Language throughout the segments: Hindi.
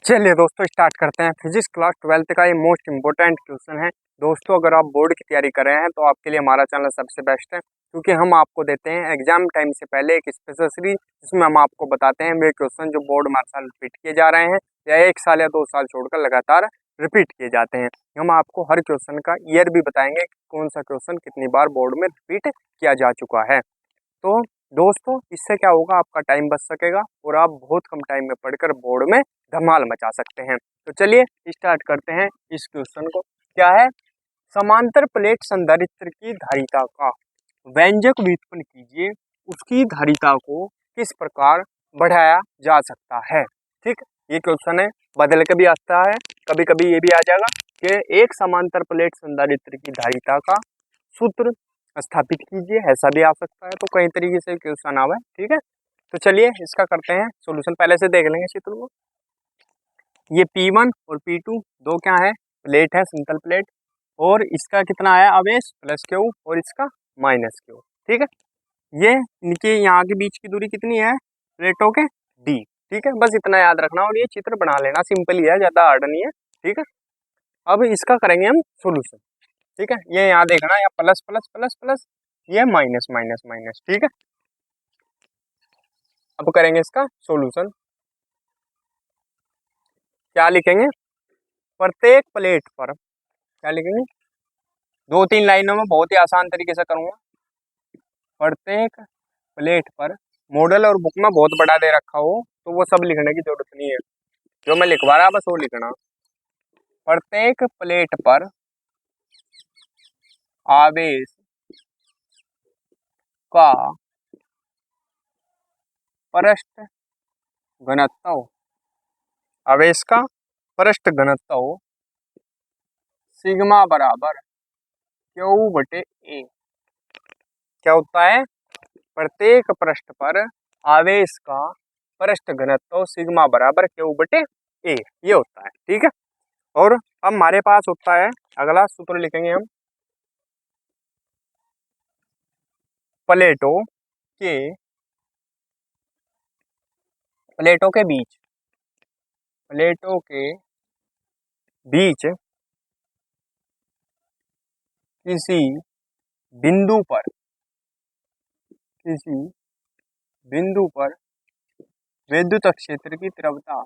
चलिए दोस्तों स्टार्ट करते हैं। फिजिक्स क्लास 12th का ये मोस्ट इंपॉर्टेंट क्वेश्चन है। दोस्तों अगर आप बोर्ड की तैयारी कर रहे हैं तो आपके लिए हमारा चैनल सबसे बेस्ट है, क्योंकि हम आपको देते हैं एग्जाम टाइम से पहले एक स्पेशल सीरीज, जिसमें हम आपको बताते हैं वे क्वेश्चन जो बोर्ड में हर साल रिपीट किए जा रहे हैं या 1 साल या 2 साल छोड़कर लगातार रिपीट किए जाते हैं। हम आपको हर क्वेश्चन का ईयर भी बताएंगे कि कौन सा क्वेश्चन कितनी बार बोर्ड में रिपीट किया जा चुका है। तो दोस्तों इससे क्या होगा, आपका टाइम बच सकेगा और आप बहुत कम टाइम में पढ़कर बोर्ड में धमाल मचा सकते हैं। तो चलिए स्टार्ट करते हैं इस क्वेश्चन को। क्या है, समांतर प्लेट संधारित्र की धारिता का व्यंजक व्युत्पन्न कीजिए, उसकी धारिता को किस प्रकार बढ़ाया जा सकता है। ठीक, ये क्वेश्चन है, बदल के भी आता है, कभी कभी ये भी आ जाएगा कि एक समांतर प्लेट संधारित्र की धारिता का सूत्र स्थापित कीजिए, ऐसा भी आ सकता है। तो कई तरीके से क्वेश्चन आवा है, ठीक है। तो चलिए इसका करते हैं सॉल्यूशन। पहले से देख लेंगे चित्र को। ये P1 और P2 दो क्या है, प्लेट है, सिंपल प्लेट, और इसका कितना है आवेश प्लस क्यू और इसका माइनस क्यू। ठीक है, ये इनके यहाँ के बीच की दूरी कितनी है प्लेटों के, D। ठीक है, बस इतना याद रखना और ये चित्र बना लेना, सिंपल ही है, ज़्यादा हार्ड नहीं है। ठीक है, अब इसका करेंगे हम सॉल्यूशन। ठीक है, ये यहाँ देखना, या प्लस प्लस प्लस प्लस, ये माइनस माइनस माइनस। ठीक है, अब करेंगे इसका सॉल्यूशन। क्या लिखेंगे, प्रत्येक प्लेट पर क्या लिखेंगे, 2-3 लाइनों में बहुत ही आसान तरीके से करूंगा। प्रत्येक प्लेट पर, मॉडल और बुक में बहुत बड़ा दे रखा हो तो वो सब लिखने की जरूरत नहीं है, जो मैं लिखवा रहा बस वो लिखना। प्रत्येक प्लेट पर आवेश का पृष्ठ घनत्व, आवेश का पृष्ठ घनत्व सिग्मा बराबर क्यू बटे ए। क्या होता है, प्रत्येक पृष्ठ पर आवेश का पृष्ठ घनत्व सिग्मा बराबर क्यू बटे ए, ये होता है। ठीक है, और अब हमारे पास होता है अगला सूत्र लिखेंगे हम, प्लेटों के प्लेटों के बीच प्लेटों के बीच किसी बिंदु पर किसी बिंदु पर विद्युत क्षेत्र की तीव्रता,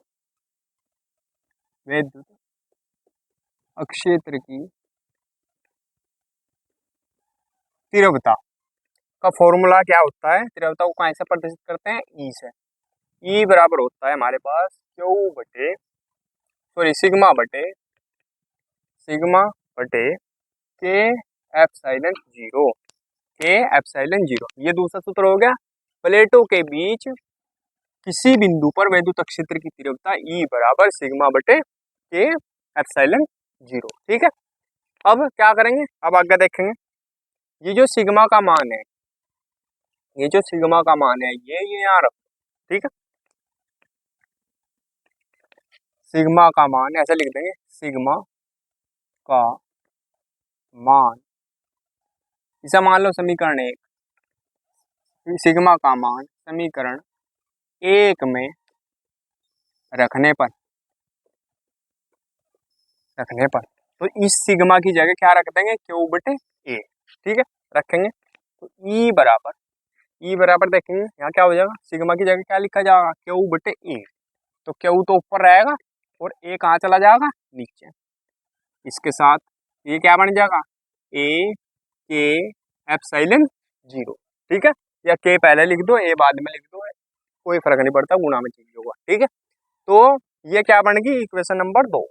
विद्युत क्षेत्र की तीव्रता का फॉर्मूला क्या होता है, तीव्रता को कहाँ से प्रदर्शित करते हैं, ई से। ई बराबर होता है हमारे पास क्यू बटे सिग्मा बटे के एप्सिलॉन जीरो, के एप्सिलॉन जीरो। ये दूसरा सूत्र हो गया। प्लेटों के बीच किसी बिंदु पर विद्युत क्षेत्र की तीव्रता ई बराबर सिग्मा बटे के एप्सिलॉन जीरो। ठीक है, अब क्या करेंगे, अब आगे देखेंगे। ये जो सिग्मा का मान है, ये जो सिग्मा का मान है ये यहाँ रखो। ठीक है, सिग्मा का मान ऐसे लिख देंगे, सिग्मा का मान, इसे मान लो समीकरण एक, सिग्मा का मान समीकरण एक में रखने पर तो इस सिग्मा की जगह क्या रख देंगे, क्यू बटे ए। ठीक है, रखेंगे तो ई बराबर देखेंगे यहाँ क्या हो जाएगा, सिग्मा की जगह क्या लिखा जाएगा, क्यू बटे ए। तो क्यू तो ऊपर रहेगा और ए कहाँ चला जाएगा, नीचे। इसके साथ ये क्या बन जाएगा, ए के एप्सिलॉन जीरो। ठीक है, या के पहले लिख दो ए बाद में लिख दो, कोई फर्क नहीं पड़ता, गुणा में चेंज होगा। ठीक है, तो ये क्या बन गई, इक्वेशन नंबर 2।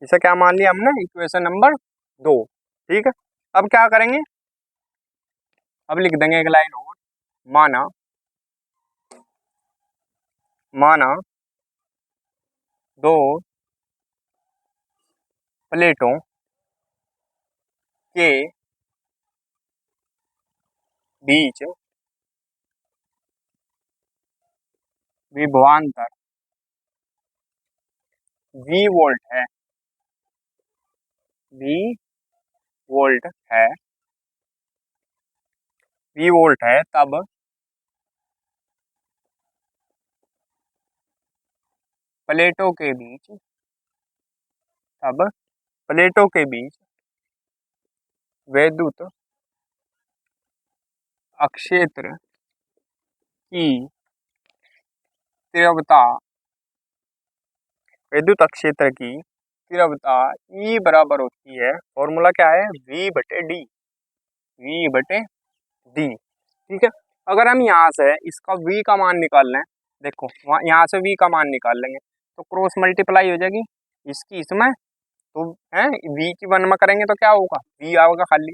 इसे क्या मान लिया हमने, इक्वेशन नंबर 2। ठीक है, अब क्या करेंगे, अब लिख देंगे एक लाइन और, माना माना दो प्लेटों के बीच विभवांतर V वोल्ट है, V वोल्ट है, V वोल्ट है, तब प्लेटों के बीच, अब प्लेटों के बीच वैद्युत अक्षेत्र की तीव्रता, विद्युत क्षेत्र की तीव्रता E बराबर होती है, फॉर्मूला क्या है, V बटे डी, V बटे डी। ठीक है, अगर हम यहाँ से इसका V का मान निकाल लें, देखो वहाँ यहाँ से V का मान निकाल लेंगे तो क्रॉस मल्टीप्लाई हो जाएगी इसकी इसमें, तो है V की वन में करेंगे तो क्या होगा, V आएगा खाली।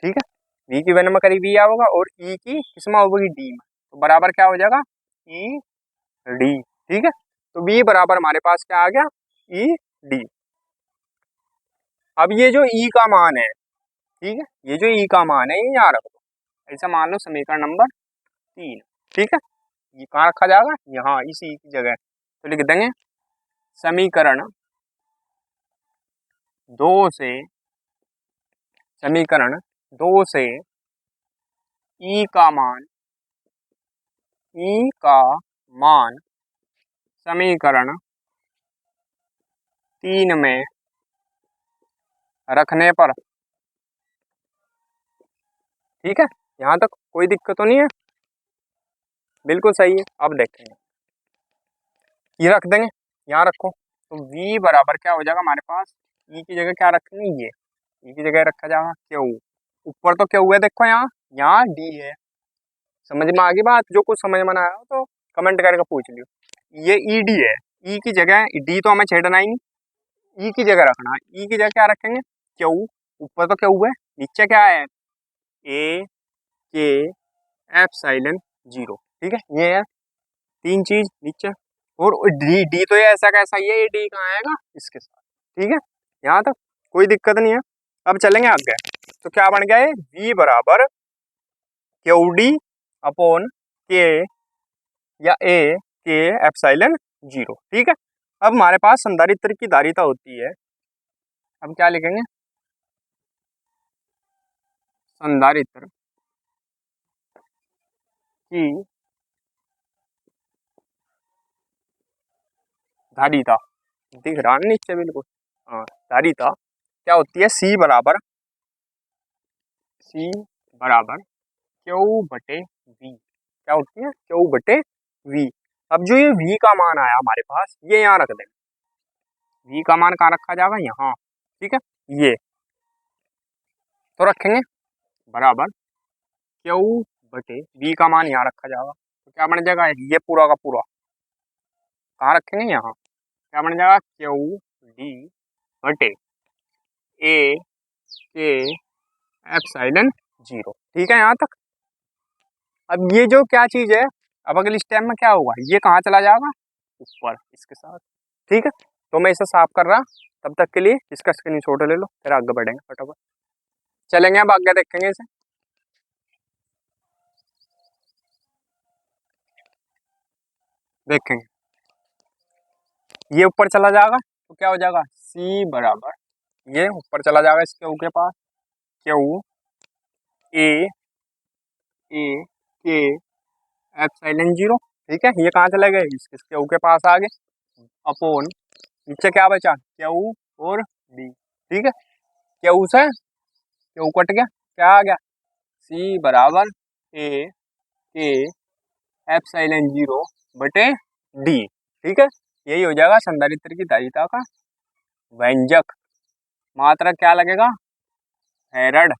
ठीक है, V की वन में करी V आएगा और E की किसमें होगी, D में, तो बराबर क्या हो जाएगा, E डी। ठीक है, तो V बराबर हमारे पास क्या आ गया, ई डी। अब ये जो E का मान है, ठीक है, ये जो E का मान है ये यहाँ रख दो, ऐसा मान लो समीकरण नंबर 3। ठीक है, ये कहाँ रखा जाएगा, यहाँ इसी की जगह, तो लिख देंगे समीकरण 2 से, समीकरण 2 से E का मान, E का मान समीकरण 3 में रखने पर, ठीक है, यहाँ तक कोई दिक्कत तो नहीं है, बिल्कुल सही है। अब देखेंगे, ये रख देंगे, यहाँ रखो, तो V बराबर क्या हो जाएगा हमारे पास, E की जगह क्या रखेंगे, ये E की जगह रखा जाएगा क्यू, ऊपर तो क्यू है देखो, यहाँ यहाँ D है, समझ में आ गई बात, जो कुछ समझ में ना आया हो तो कमेंट करके पूछ लियो। ये ई डी है, ई की जगह डी तो हमें छेड़ना ही नहीं, ई की जगह रखना, ई की जगह क्या रखेंगे, क्यू, ऊपर तो क्यू है, नीचे क्या है, ए के एप्सिलॉन जीरो। ठीक है, ये है तीन चीज नीचे, और डी, डी तो ये ऐसा कैसा, ये डी कहाँ आएगा इसके साथ। ठीक है, यहाँ तक कोई दिक्कत नहीं है। अब चलेंगे आगे, तो क्या बन गया है, वी बराबर क्यू डी अपॉन के या ए के एप्सिलॉन जीरो। ठीक है, अब हमारे पास संधारित्र की धारिता होती है, अब क्या लिखेंगे, संधारित्र की धारिता, दिख रहा है नीचे बिल्कुल, हाँ, धारिता क्या होती है, सी बराबर, सी बराबर क्यू बटे वी, क्या होती है, क्यू बटे वी। अब जो ये वी का मान आया हमारे पास, ये यहाँ रख देंगे, वी का मान कहाँ रखा जाएगा, यहाँ। ठीक है, ये तो रखेंगे बराबर क्यू बटे वी का मान यहाँ रखा जाएगा, तो क्या बन जाएगा, ये पूरा का पूरा कहाँ रखेंगे, यहाँ, क्या बन जाएगा, क्यू डी बटे ए के एप्सिलॉन जीरो। ठीक है, यहाँ तक। अब ये जो क्या चीज है, अब अगले स्टेप में क्या होगा, ये कहाँ चला जाएगा, ऊपर इसके साथ। ठीक है, तो मैं इसे साफ कर रहा, तब तक के लिए इसका स्क्रीनशॉट ले लो, फिर आगे बढ़ेंगे फटाफट चलेंगे। अब आगे देखेंगे इसे, देखेंगे ये ऊपर चला जाएगा तो क्या हो जाएगा, सी बराबर, ये ऊपर चला जाएगा इसके ऊ के पास, क्यू ए ए के एप्सिलॉन जीरो। ठीक है, ये कहाँ चले गए, इसके क्यू के पास आ गए, अपोन नीचे क्या बचा, क्यू और डी। ठीक है, क्यू से क्यू कट गया, क्या आ गया, सी बराबर ए के एप्सिलॉन जीरो बटे डी। ठीक है, यही हो जाएगा संधारित्र की धारिता का व्यंजक। मात्रा क्या लगेगा, फैराड।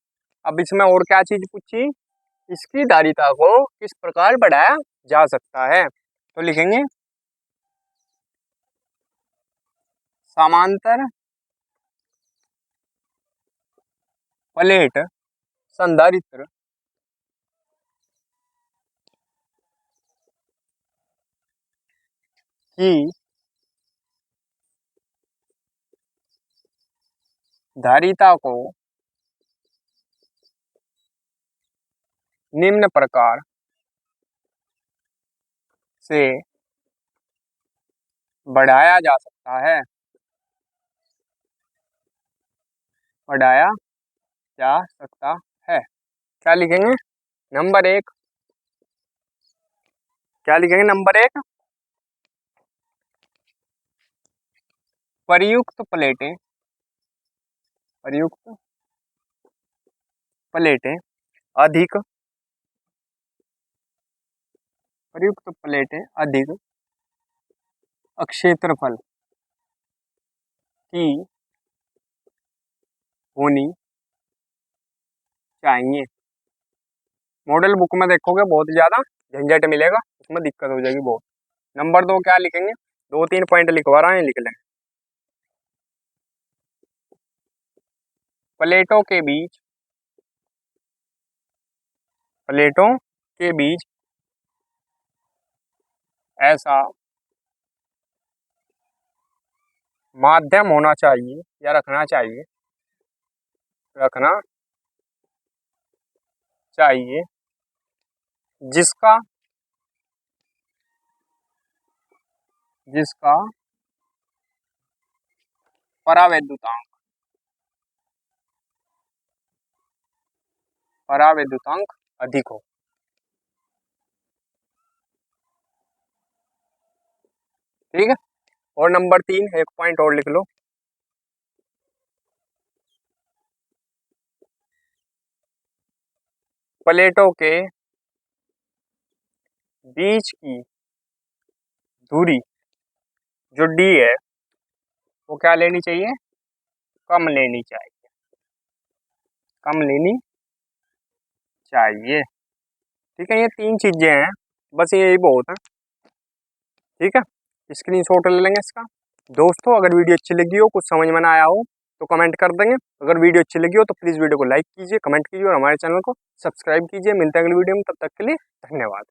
अब इसमें और क्या चीज पूछी, इसकी धारिता को किस प्रकार बढ़ाया जा सकता है, तो लिखेंगे समांतर प्लेट संधारित्र की धारिता को निम्न प्रकार से बढ़ाया जा सकता है, बढ़ाया जा सकता है। क्या लिखेंगे, नंबर एक, क्या लिखेंगे, नंबर एक प्रयुक्त प्लेटें अधिक क्षेत्रफल की होनी चाहिए। मॉडल बुक में देखोगे बहुत ज़्यादा झंझट मिलेगा, उसमें दिक्कत हो जाएगी बहुत। नंबर 2 क्या लिखेंगे, 2-3 पॉइंट लिखवा रहा है, लिख लें। प्लेटों के बीच ऐसा माध्यम होना चाहिए या रखना चाहिए जिसका परावैद्युतांक अधिक हो। ठीक है। और नंबर 3 एक पॉइंट और लिख लो, प्लेटों के बीच की दूरी जो d है वो क्या लेनी चाहिए, कम लेनी चाहिए। ठीक है, ये 3 चीजें हैं, बस यही बहुत है। ठीक है, स्क्रीनशॉट ले लेंगे इसका। दोस्तों अगर वीडियो अच्छी लगी हो, कुछ समझ में ना आया हो तो कमेंट कर देंगे। अगर वीडियो अच्छी लगी हो तो प्लीज़ वीडियो को लाइक कीजिए, कमेंट कीजिए और हमारे चैनल को सब्सक्राइब कीजिए। मिलते हैं अगली वीडियो में, तब तक के लिए धन्यवाद।